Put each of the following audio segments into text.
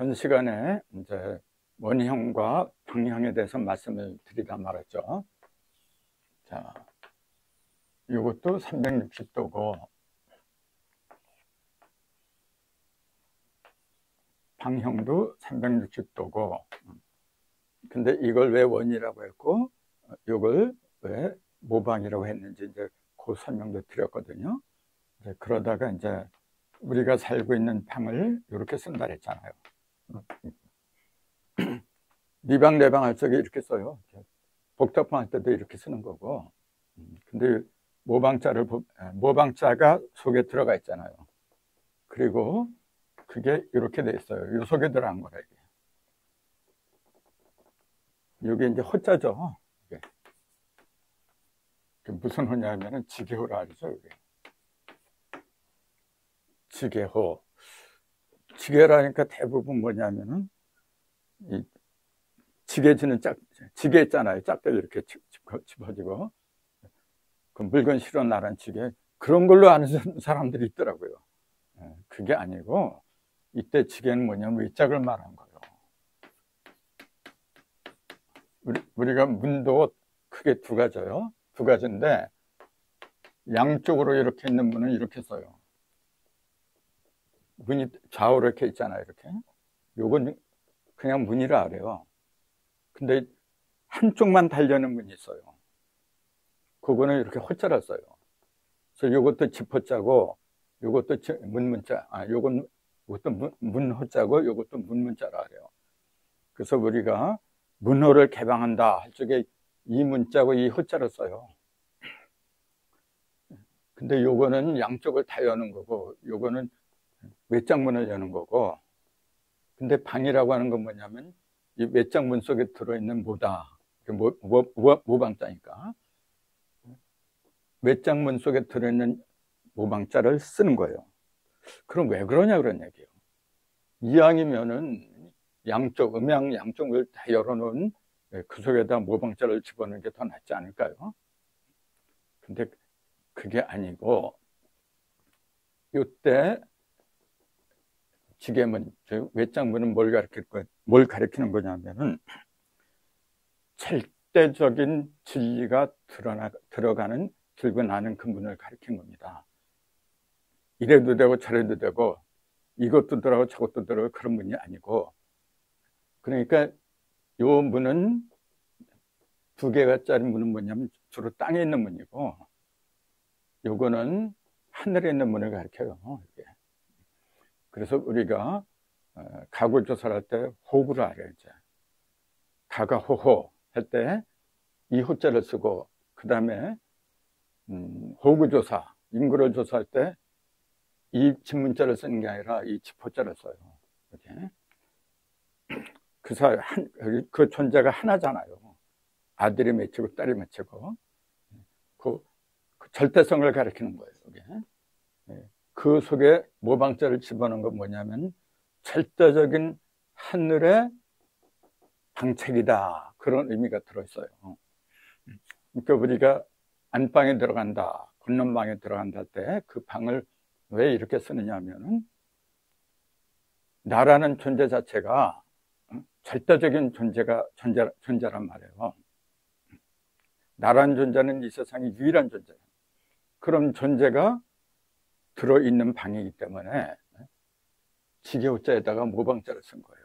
지난 시간에 이제 원형과 방향에 대해서 말씀을 드리다 말았죠. 자, 이것도 360도고 방향도 360도고 근데 이걸 왜 원이라고 했고 이걸 왜 모방이라고 했는지 이제 그 설명도 드렸거든요. 이제 그러다가 이제 우리가 살고 있는 방을 이렇게 쓴다 했잖아요. 니방 내방 할 적에 이렇게 써요. 복잡한 할 때도 이렇게 쓰는 거고. 근데 모방자가 속에 들어가 있잖아요. 그리고 그게 이렇게 돼 있어요. 이 속에 들어간 거라 이게. 이게 이제 호자죠. 이게 무슨 호냐면은 지게호라 그러죠. 이게. 지게호. 지게라니까 대부분 뭐냐면은 이 지게지는 지게 있잖아요. 짝대기 이렇게 집어지고 그 물건 실어 나란 지게 그런 걸로 아는 사람들이 있더라고요. 그게 아니고 이때 지게는 뭐냐면 위짝을 말한 거예요. 우리가 문도 크게 두 가지요. 두 가지인데 양쪽으로 이렇게 있는 문은 이렇게 써요. 문이 좌우로 이렇게 있잖아요. 이렇게. 요건 그냥 문이라 그래요. 근데 한쪽만 달려는 문이 있어요. 그거는 이렇게 호자를 써요. 그래서 요것도 집호자고 요것도 문문자, 요것도 문호자고 요것도 문문자라 그래요. 그래서 우리가 문호를 개방한다 할 적에 이 문자고 이 호자를 써요. 근데 요거는 양쪽을 다 여는 거고 요거는 외장문을 여는 거고 근데 방이라고 하는 건 뭐냐면 이 외장문 속에 들어있는 모다 모방자니까 외장문 속에 들어있는 모방자를 쓰는 거예요. 그럼 왜 그러냐 그런 얘기예요. 이왕이면은 음양 양쪽을 다 열어놓은 그 속에다 모방자를 집어넣는 게 더 낫지 않을까요? 근데 그게 아니고 이때 지게문, 외장문은 뭘 가리키는 거냐면은 절대적인 진리가 들어가는 들고 나는 그 문을 가리킨 겁니다. 이래도 되고 저래도 되고 이것도 들어가고 저것도 들어가고 그런 문이 아니고 그러니까 요 문은 두 개짜리 문은 뭐냐면 주로 땅에 있는 문이고 요거는 하늘에 있는 문을 가리켜요. 이게. 그래서 우리가 가구 조사를 할 때 호구를 알아요. 이제. 가가호호 할 때 이 호자를 쓰고 그 다음에 호구 조사, 인구를 조사할 때 이 집문자를 쓰는 게 아니라 이 집호자를 써요. 이렇게. 그 존재가 하나잖아요. 아들이 맺히고 딸이 맺히고 그 절대성을 가리키는 거예요. 이게. 그 속에 모방자를 집어넣은 건 뭐냐면 절대적인 하늘의 방책이다. 그런 의미가 들어있어요. 그러니까 우리가 안방에 들어간다, 건넌방에 들어간다 할 때 그 방을 왜 이렇게 쓰느냐 하면은 나라는 존재 자체가 절대적인 존재란 말이에요. 나라는 존재는 이 세상의 유일한 존재예요. 그런 존재가 들어있는 방이기 때문에 지게호자에다가 모방자를 쓴 거예요.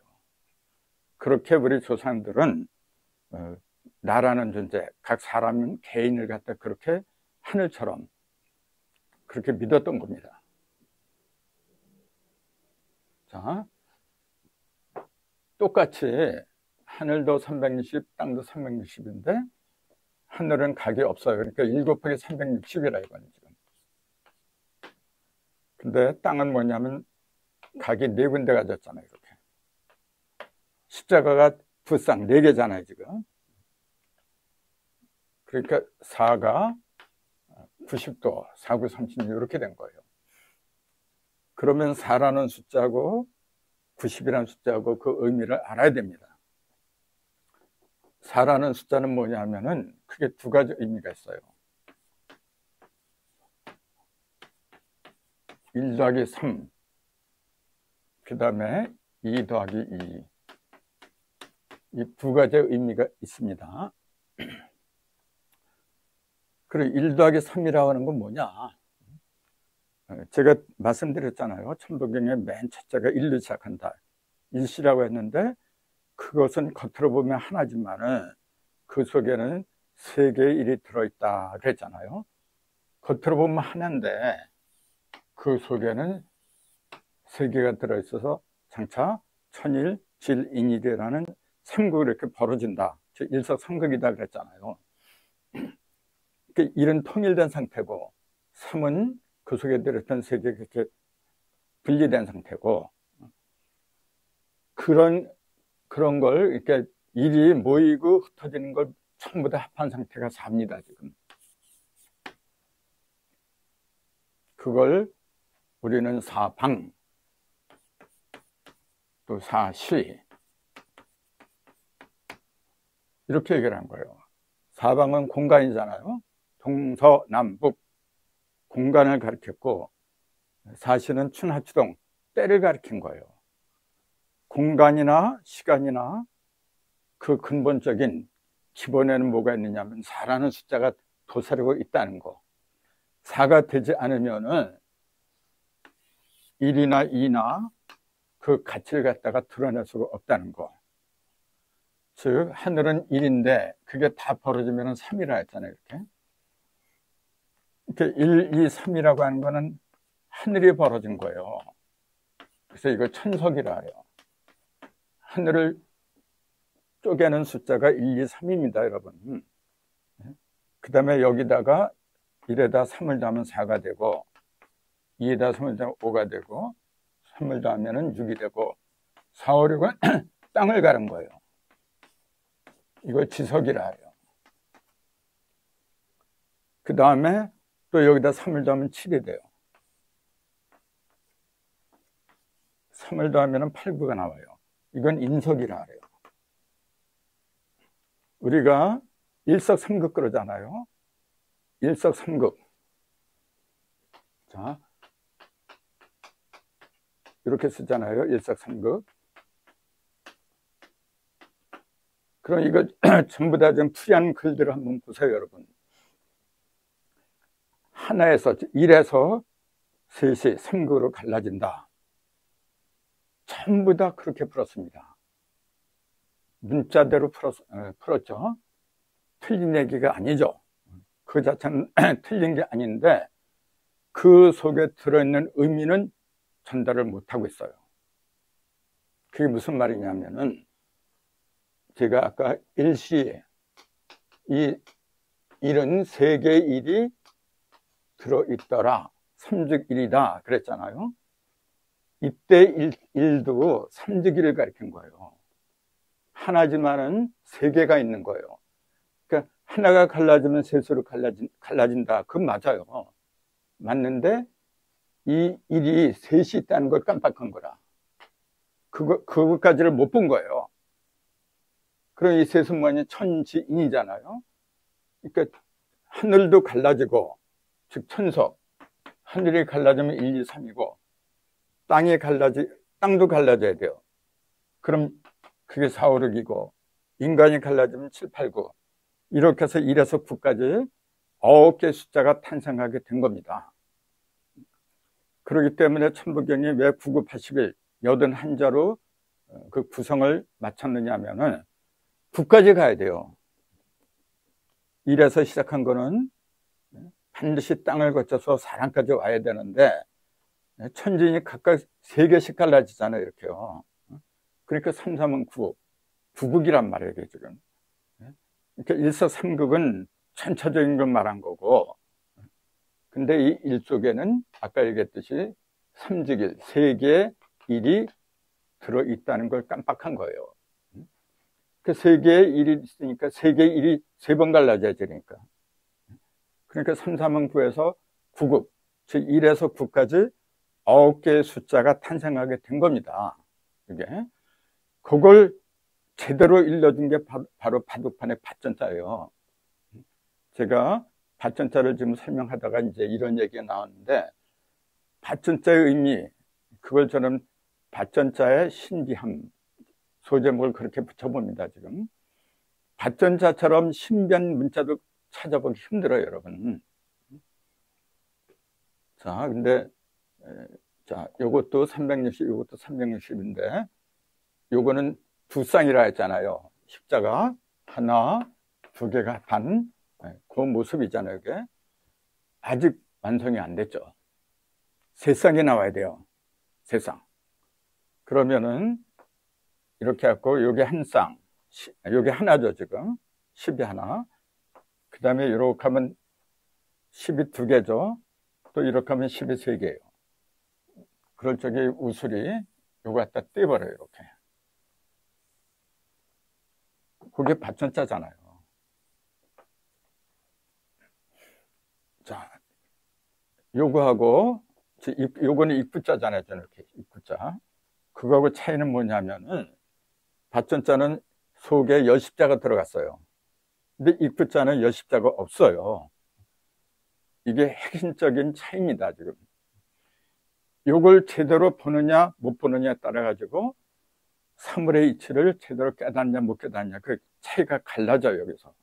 그렇게 우리 조상들은 나라는 존재, 각 사람은 개인을 갖다 그렇게 하늘처럼 그렇게 믿었던 겁니다. 자, 똑같이 하늘도 360, 땅도 360인데 하늘은 각이 없어요. 그러니까 7 곱하기 360이라 이거는 지금. 근데 땅은 뭐냐면 각이 4군데가 졌잖아요. 이렇게. 십자가가 두 쌍 4개잖아요. 지금. 그러니까 4가 90도, 4, 9, 36 이렇게 된 거예요. 그러면 4라는 숫자고 90이라는 숫자고 그 의미를 알아야 됩니다. 4라는 숫자는 뭐냐면은 크게 두 가지 의미가 있어요. 1 더하기 3, 그 다음에 2 더하기 2. 이 두 가지의 의미가 있습니다. 그리고 1 더하기 3이라고 하는 건 뭐냐? 제가 말씀드렸잖아요. 천부경의 맨 첫째가 1로 시작한다. 일시라고 했는데 그것은 겉으로 보면 하나지만은 그 속에는 세 개의 일이 들어있다 그랬잖아요. 겉으로 보면 하나인데 그 속에는 세 개가 들어있어서 장차 천일, 질, 인일이라는 삼국이 이렇게 벌어진다. 즉 일석삼극이다 그랬잖아요. 일은 통일된 상태고 3은 그 속에 들어있던 세 개가 이렇게 분리된 상태고, 그런 걸 이렇게 일이 모이고 흩어지는 걸 전부 다 합한 상태가 4입니다, 지금. 그걸 우리는 사방, 또 사시, 이렇게 얘기를 한 거예요. 사방은 공간이잖아요. 동서남북, 공간을 가리켰고, 사시는 춘하추동, 때를 가리킨 거예요. 공간이나 시간이나 그 근본적인 기본에는 뭐가 있느냐면 4라는 숫자가 도사리고 있다는 거. 4가 되지 않으면은 1이나 2나 그 가치를 갖다가 드러낼 수가 없다는 거. 즉 하늘은 1인데 그게 다 벌어지면 3이라 했잖아요. 이렇게 1, 2, 3이라고 하는 거는 하늘이 벌어진 거예요. 그래서 이거 천석이라 해요. 하늘을 쪼개는 숫자가 1, 2, 3입니다, 여러분. 그 다음에 여기다가 1에다 3을 더하면 4가 되고, 2에다 3을 더하면 5가 되고, 3을 더하면 6이 되고, 4, 5, 6은 땅을 가른 거예요. 이걸 지석이라 해요. 그 다음에 또 여기다 3을 더하면 7이 돼요. 3을 더하면 8, 9가 나와요. 이건 인석이라 해요. 우리가 일석삼극 그러잖아요. 일석삼극. 자, 이렇게 쓰잖아요. 일석삼극. 그럼 이거 전부 다 좀 풀이한 글들을 한번 보세요, 여러분. 하나에서 1에서 셋이 3극으로 갈라진다. 전부 다 그렇게 풀었습니다. 문자대로 풀었죠. 틀린 얘기가 아니죠. 그 자체는 틀린 게 아닌데 그 속에 들어있는 의미는 전달을 못하고 있어요. 그게 무슨 말이냐면은 제가 아까 일시에 이 일은 세 개의 일이 들어있더라. 삼즉일이다 그랬잖아요. 이때 일도 삼즉일을 가리킨 거예요. 하나지만은 세 개가 있는 거예요. 그러니까 하나가 갈라지면 셋으로 갈라진다. 그건 맞아요. 맞는데 이 일이 셋이 있다는 걸 깜빡한 거라. 그것까지를 못 본 거예요. 그럼 이 셋은 뭐냐? 천지인이잖아요. 그러니까 하늘도 갈라지고, 즉 천석. 하늘이 갈라지면 1, 2, 3이고, 땅도 갈라져야 돼요. 그럼 그게 4, 5, 6이고, 인간이 갈라지면 7, 8, 9. 이렇게 해서 1에서 9까지 9개의 숫자가 탄생하게 된 겁니다. 그렇기 때문에 천부경이 왜 9, 9, 81, 81자로 그 구성을 맞췄느냐 하면은 9까지 가야 돼요. 1에서 시작한 거는 반드시 땅을 거쳐서 사랑까지 와야 되는데 천진이 각각 3개씩 갈라지잖아요, 이렇게요. 그러니까 3, 3은 9, 9극이란 말이에요, 이게 지금. 그러니까 일석삼극은 전체적인 걸 말한 거고, 근데 이 일 속에는 아까 얘기했듯이 삼즉일, 3개의 일이 들어있다는 걸 깜빡한 거예요. 그 3개의 일이 있으니까 3개의 일이 3번 갈라져야 되니까. 그러니까 3, 3은 9에서 9극, 즉 1에서 9까지 9개의 숫자가 탄생하게 된 겁니다. 이게. 그걸 제대로 일러준 게 바로 바둑판의 밭전자예요. 제가 밭전자를 지금 설명하다가 이제 이런 얘기가 나왔는데, 밭전자의 의미, 그걸 저는 밭전자의 신비함, 소제목을 그렇게 붙여봅니다. 지금 밭전자처럼 신비한 문자도 찾아보기 힘들어요, 여러분. 자, 근데 자, 요것도 360, 요것도 360인데 요거는 두 쌍이라 했잖아요. 십자가 하나, 두 개가 반, 그 모습이잖아요. 이게 아직 완성이 안 됐죠. 세 쌍이 나와야 돼요. 세 쌍. 그러면은 이렇게 해갖고 요게 한 쌍, 요게 하나죠. 지금 10이 하나. 그 다음에 이렇게 하면 10이 두 개죠. 또 이렇게 하면 10이 세 개예요. 그럴 적에 우술이 요거 갖다 떼버려요. 이렇게. 그게 밭전자잖아요. 자, 요거하고 요거는 입구자잖아요. 이렇게 입구자. 그거하고 차이는 뭐냐면은 밭전자는 속에 여십자가 들어갔어요. 근데 입구자는 여십자가 없어요. 이게 핵심적인 차이입니다. 지금 요걸 제대로 보느냐 못 보느냐에 따라 가지고 사물의 이치를 제대로 깨닫냐 못 깨닫냐, 그 차이가 갈라져요. 여기서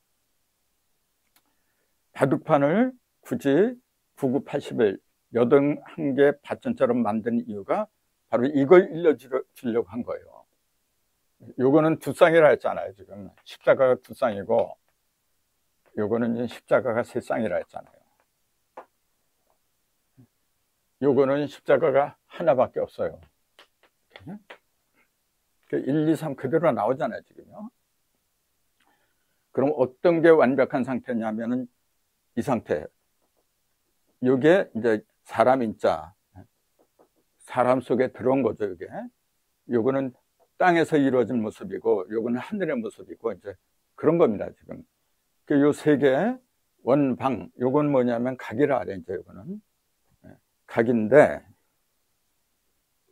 바둑판을 굳이 9981 81개 밭전자로 만든 이유가 바로 이걸 일러주려고 한 거예요. 요거는 두 쌍이라 했잖아요. 지금 십자가가 두 쌍이고 요거는 이제 십자가가 세 쌍이라 했잖아요. 요거는 십자가가 하나밖에 없어요. 1, 2, 3 그대로 나오잖아요. 지금요. 그럼 어떤 게 완벽한 상태냐면은 이 상태. 요게 이제 사람 인자, 사람 속에 들어온 거죠. 이게 요거는 땅에서 이루어진 모습이고 요거는 하늘의 모습이고 이제 그런 겁니다. 지금 요 세 개 원방, 요건 뭐냐면 각이라 그래. 이제 요거는 각인데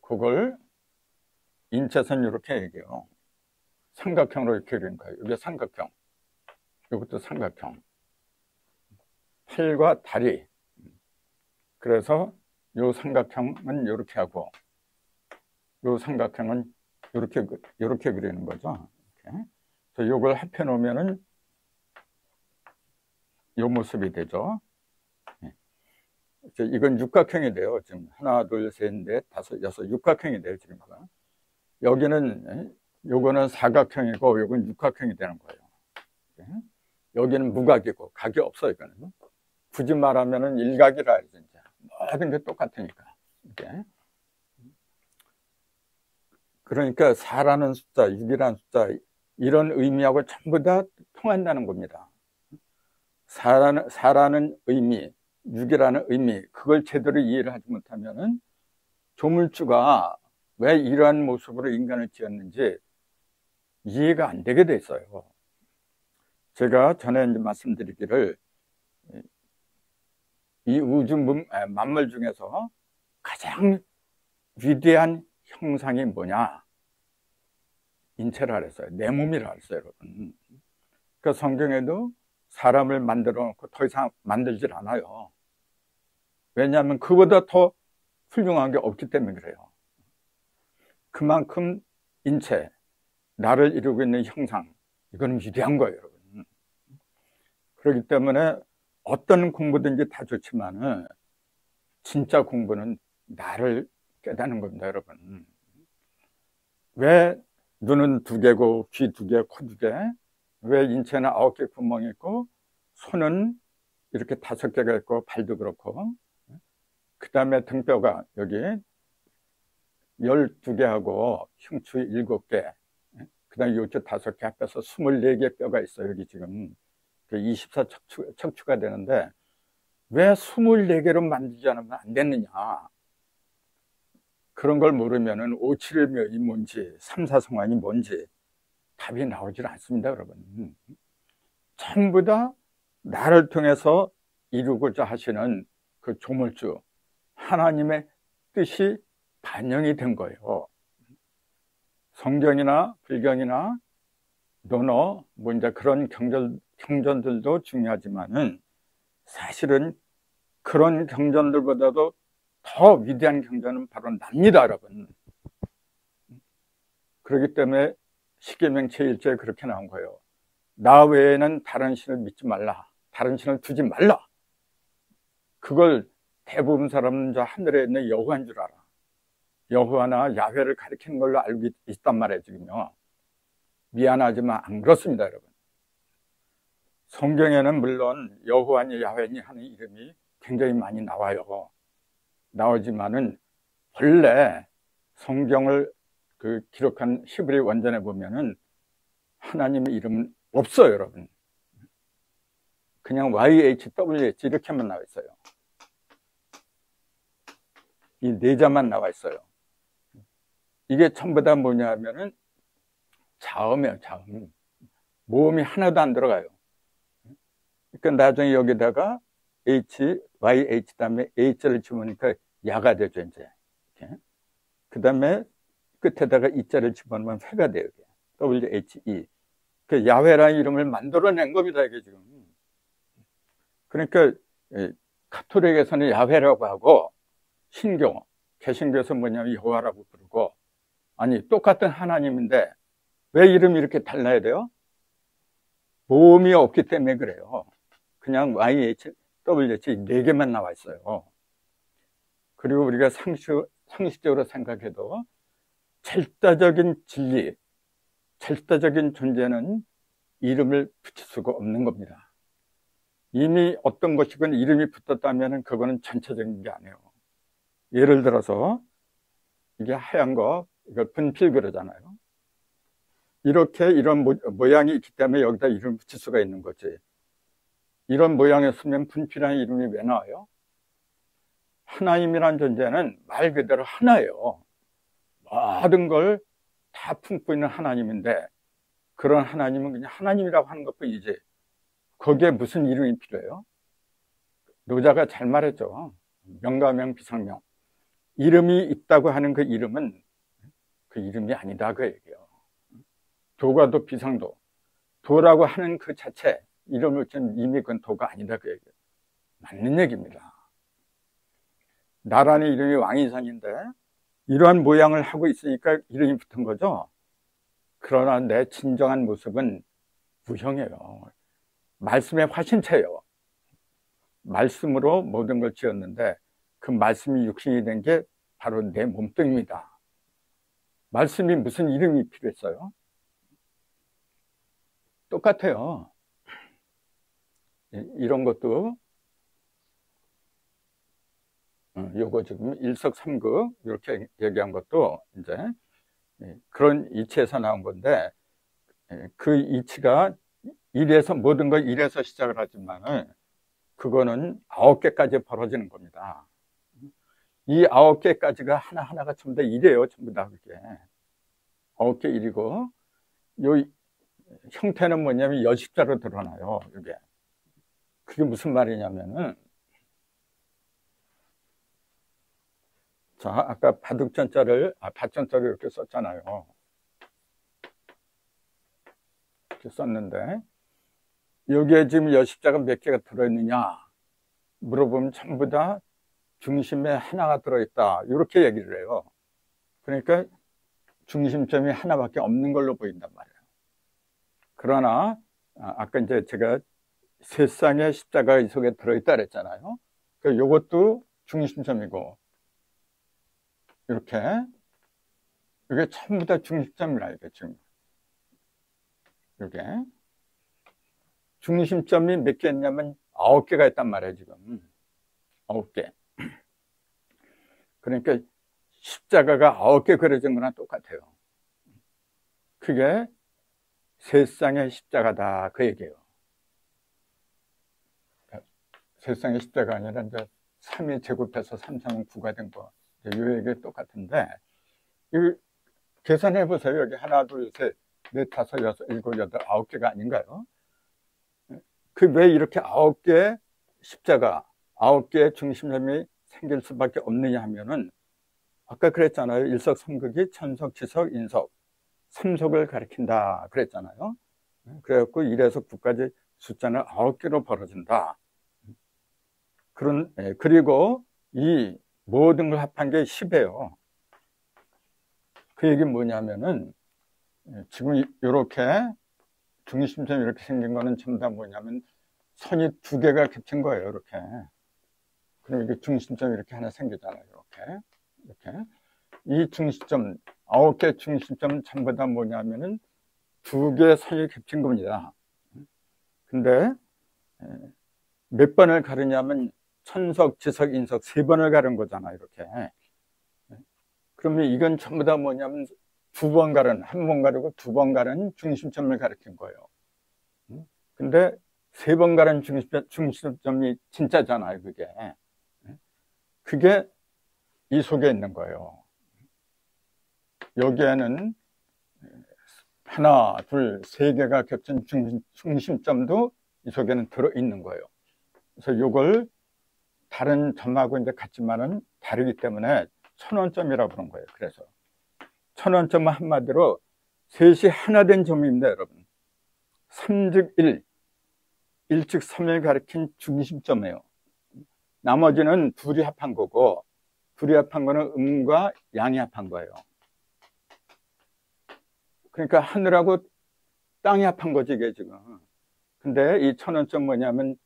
그걸 인체선 이렇게 얘기해요. 삼각형으로 이렇게 그린 거예요. 이게 삼각형, 이것도 삼각형. 팔과 다리. 그래서 요 삼각형은 이렇게 하고 요 삼각형은 이렇게 그리는 거죠. 이렇게. 그래서 요걸 합해 놓으면은 요 모습이 되죠. 이건 육각형이 돼요. 지금 하나, 둘, 셋, 넷, 다섯, 여섯, 육각형이 돼요. 지금 여기는 요거는 사각형이고 요건 육각형이 되는 거예요. 여기는 무각이고 각이 없어요. 이거는 굳이 말하면은 일각이라 해야죠. 이제 모든 게 똑같으니까. 이렇게. 그러니까 4라는 숫자, 6이라는 숫자 이런 의미하고 전부 다 통한다는 겁니다. 4라는 의미, 6이라는 의미, 그걸 제대로 이해를 하지 못하면은 조물주가 왜 이러한 모습으로 인간을 지었는지 이해가 안 되게 돼 있어요. 제가 전에 이제 말씀드리기를 이 우주 만물 중에서 가장 위대한 형상이 뭐냐? 인체라 그랬어요. 내 몸이라 그랬어요, 여러분. 그 성경에도 사람을 만들어 놓고 더 이상 만들질 않아요. 왜냐하면 그보다 더 훌륭한 게 없기 때문에 그래요. 그만큼 인체, 나를 이루고 있는 형상, 이거는 위대한 거예요, 여러분. 그렇기 때문에 어떤 공부든지 다 좋지만은 진짜 공부는 나를 깨닫는 겁니다, 여러분. 왜 눈은 2개고 귀 2개, 코 2개? 왜 인체는 9개 구멍이 있고 손은 이렇게 5개가 있고 발도 그렇고, 그 다음에 등뼈가 여기 12개하고 흉추 7개, 그 다음에 요쪽 5개 합해서 24개 뼈가 있어요. 여기 지금 24척추가 되는데 왜 24개로 만들지 않으면 안 됐느냐? 그런 걸 모르면은 571묘이 뭔지, 3사성환이 뭔지 답이 나오질 않습니다, 여러분. 전부 다 나를 통해서 이루고자 하시는 그 조물주 하나님의 뜻이 반영이 된 거예요. 성경이나 불경이나 논어, 뭐 이제 그런 경전들도 중요하지만은 사실은 그런 경전들보다도 더 위대한 경전은 바로 납니다, 여러분. 그렇기 때문에 십계명 제1조에 그렇게 나온 거예요. 나 외에는 다른 신을 믿지 말라. 다른 신을 두지 말라. 그걸 대부분 사람은 저 하늘에 있는 여호와인 줄 알아. 여호와나 야훼를 가리키는 걸로 알고 있단 말이에요, 지금요. 미안하지만 안 그렇습니다, 여러분. 성경에는 물론 여호와니 야훼니 하는 이름이 굉장히 많이 나와요. 나오지만은 본래 성경을 기록한 히브리 원전에 보면은 하나님의 이름은 없어요, 여러분. 그냥 YHWH 이렇게만 나와 있어요. 이 네 자만 나와 있어요. 이게 전부 다 뭐냐 하면은 자음이에요, 자음. 모음이 하나도 안 들어가요. 그러니까 나중에 여기다가 YH 다음에 H자를 집어넣으니까 야가 되죠, 이제. 그 다음에 끝에다가 이자를 집어넣으면 회가 돼요. WHE. 그 야훼라는 이름을 만들어낸 겁니다, 이게 지금. 그러니까 카톨릭에서는 야훼라고 하고 신교, 개신교에서 뭐냐면 여호와라고 부르고, 아니 똑같은 하나님인데 왜 이름이 이렇게 달라야 돼요? 모음이 없기 때문에 그래요. 그냥 YH, WH 네 개만 나와 있어요. 그리고 우리가 상식적으로 생각해도 절대적인 진리, 절대적인 존재는 이름을 붙일 수가 없는 겁니다. 이미 어떤 것이건 이름이 붙었다면 그거는 전체적인 게 아니에요. 예를 들어서 이게 하얀 거, 이걸 분필 그러잖아요. 이렇게 이런 모양이 있기 때문에 여기다 이름을 붙일 수가 있는 거지. 이런 모양이었으면 분필이라는 이름이 왜 나와요? 하나님이란 존재는 말 그대로 하나예요. 모든 걸 다 품고 있는 하나님인데 그런 하나님은 그냥 하나님이라고 하는 것뿐이지 거기에 무슨 이름이 필요해요? 노자가 잘 말했죠. 명가명 비상명. 이름이 있다고 하는 그 이름은 그 이름이 아니다 그 얘기예요. 도가 비상도. 도라고 하는 그 자체 이름을 좀 이미 그건 도가 아니다 그 얘기예요. 맞는 얘기입니다. 나라는 이름이 왕이상인데 이러한 모양을 하고 있으니까 이름이 붙은 거죠. 그러나 내 진정한 모습은 무형이에요. 말씀의 화신체예요. 말씀으로 모든 걸 지었는데 그 말씀이 육신이 된 게 바로 내 몸뚱입니다. 말씀이 무슨 이름이 필요했어요? 똑같아요. 이런 것도 요거 지금 일석삼극 이렇게 얘기한 것도 이제 그런 이치에서 나온 건데 그 이치가 모든 걸 1에서 시작을 하지만 그거는 9개까지 벌어지는 겁니다. 이 9개까지가 하나하나가 전부 다 1이에요. 전부 다 그게 9개 1이고 요 형태는 뭐냐면 여십자로 드러나요. 이게 그게 무슨 말이냐면은 자, 아까 바둑전자를 이렇게 썼잖아요. 이렇게 썼는데 여기에 지금 여십자가 몇 개가 들어있느냐 물어보면 전부 다 중심에 하나가 들어있다 이렇게 얘기를 해요. 그러니까 중심점이 하나밖에 없는 걸로 보인단 말이에요. 그러나 아까 이제 제가 세 쌍의 십자가 이 속에 들어있다 그랬잖아요. 그러니까 이것도 중심점이고 이렇게 이게 전부 다 중심점이라 이게 지금 이게 중심점이 몇 개 있냐면 9개가 있단 말이에요. 지금 9개. 그러니까 십자가가 9개 그려진 거랑 똑같아요. 그게 세 쌍의 십자가다 그 얘기예요. 세 쌍의 십자가 아니라 이제 3이 제곱해서 3, 3은 9가 된 거. 이 얘기 똑같은데 이거 계산해 보세요. 여기 하나, 둘, 셋, 넷, 다섯, 여섯, 일곱, 여덟, 9개가 아닌가요? 그 왜 이렇게 9개의 십자가, 9개의 중심점이 생길 수밖에 없느냐 하면은 아까 그랬잖아요. 일석삼극이 천석, 지석, 인석, 삼석을 가리킨다 그랬잖아요. 그래갖고 1에서 9까지 숫자는 9개로 벌어진다. 그리고 이 모든 걸 합한 게 10이에요. 그 얘기는 뭐냐면은 지금 이렇게 중심점이 이렇게 생긴 거는 전부 다 뭐냐면 선이 두 개가 겹친 거예요. 이렇게. 그럼 이게 중심점이 이렇게 하나 생기잖아요. 이렇게. 이 중심점, 9개 중심점은 전부 다 뭐냐면은 두 개의 선이 겹친 겁니다. 근데 몇 번을 가르냐면 천석, 지석, 인석 세 번을 가른 거잖아요. 이렇게. 그러면 이건 전부 다 뭐냐면 두 번 가른, 한 번 가르고 두 번 가른 중심점을 가리킨 거예요. 근데 세 번 가른 중심점이 진짜잖아요. 그게 이 속에 있는 거예요. 여기에는 하나, 둘, 세 개가 겹친 중심점도 이 속에는 들어있는 거예요. 그래서 이걸 다른 점하고 이제 같지만은 다르기 때문에 천원점이라고 부른 거예요. 그래서 천원점은 한마디로 셋이 하나 된 점입니다, 여러분. 3즉 1, 1즉 3을 가리킨 중심점이에요. 나머지는 둘이 합한 거고, 둘이 합한 거는 음과 양이 합한 거예요. 그러니까 하늘하고 땅이 합한 거지, 이게 지금. 근데 이 천원점 뭐냐면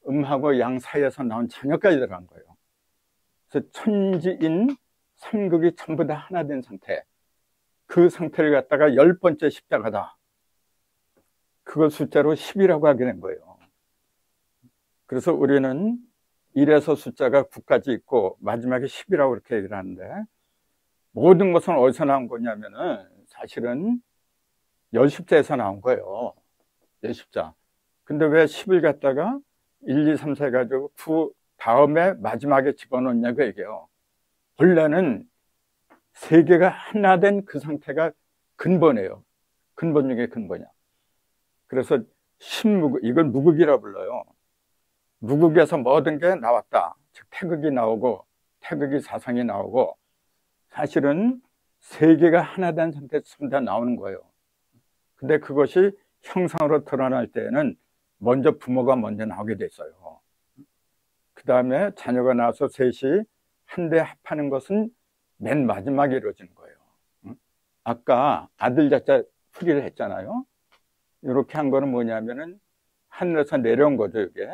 음하고 양 사이에서 나온 자녀까지 들어간 거예요. 그래서 천지인 삼극이 전부 다 하나 된 상태. 그 상태를 갖다가 10번째 십자가다. 그걸 숫자로 10이라고 하게 된 거예요. 그래서 우리는 1에서 숫자가 9까지 있고 마지막에 10이라고 그렇게 얘기를 하는데, 모든 것은 어디서 나온 거냐면은 사실은 열십자에서 나온 거예요. 열십자. 근데 왜 10을 갖다가 1, 2, 3, 4 해가지고 9 다음에 마지막에 집어넣냐고 얘기해요. 원래는 세 개가 하나 된 그 상태가 근본이에요. 근본 중에 근본이야. 그래서 신무극, 이걸 무극이라 불러요. 무극에서 모든 게 나왔다. 즉 태극이 나오고 태극이 사상이 나오고, 사실은 세 개가 하나 된 상태에서 전부 다 나오는 거예요. 근데 그것이 형상으로 드러날 때에는 먼저 부모가 먼저 나오게 됐어요. 그 다음에 자녀가 나와서 셋이 한데 합하는 것은 맨 마지막에 이루어지는 거예요. 아까 아들 자자 풀이를 했잖아요. 이렇게 한 거는 뭐냐면은 하늘에서 내려온 거죠, 이게.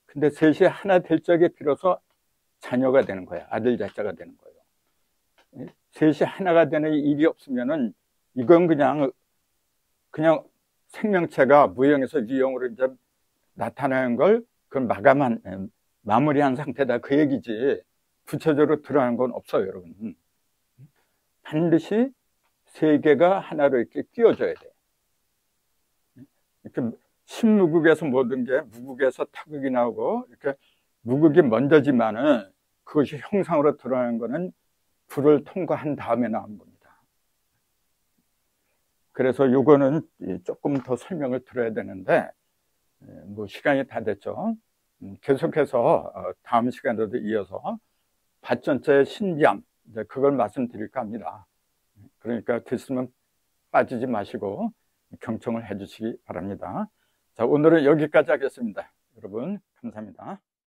근데 셋이 하나 될 적에 비로소 자녀가 되는 거예요. 아들 자자가 되는 거예요. 셋이 하나가 되는 일이 없으면은 이건 그냥 생명체가 무형에서 유형으로 이제 나타나는 걸 그걸 마무리한 상태다, 그 얘기지. 구체적으로 드러나는 건 없어요, 여러분. 반드시 세 개가 하나로 이렇게 끼워져야 돼. 이렇게 신무극에서 모든 게 무극에서 타극이 나오고, 이렇게 무극이 먼저지만은 그것이 형상으로 드러나는 거는 불을 통과한 다음에 나온 겁니다. 그래서 요거는 조금 더 설명을 드려야 되는데, 뭐 시간이 다 됐죠. 계속해서 다음 시간에도 이어서 발전자의 신비함, 이제 그걸 말씀드릴까 합니다. 그러니까 됐으면 빠지지 마시고 경청을 해 주시기 바랍니다. 자, 오늘은 여기까지 하겠습니다. 여러분, 감사합니다.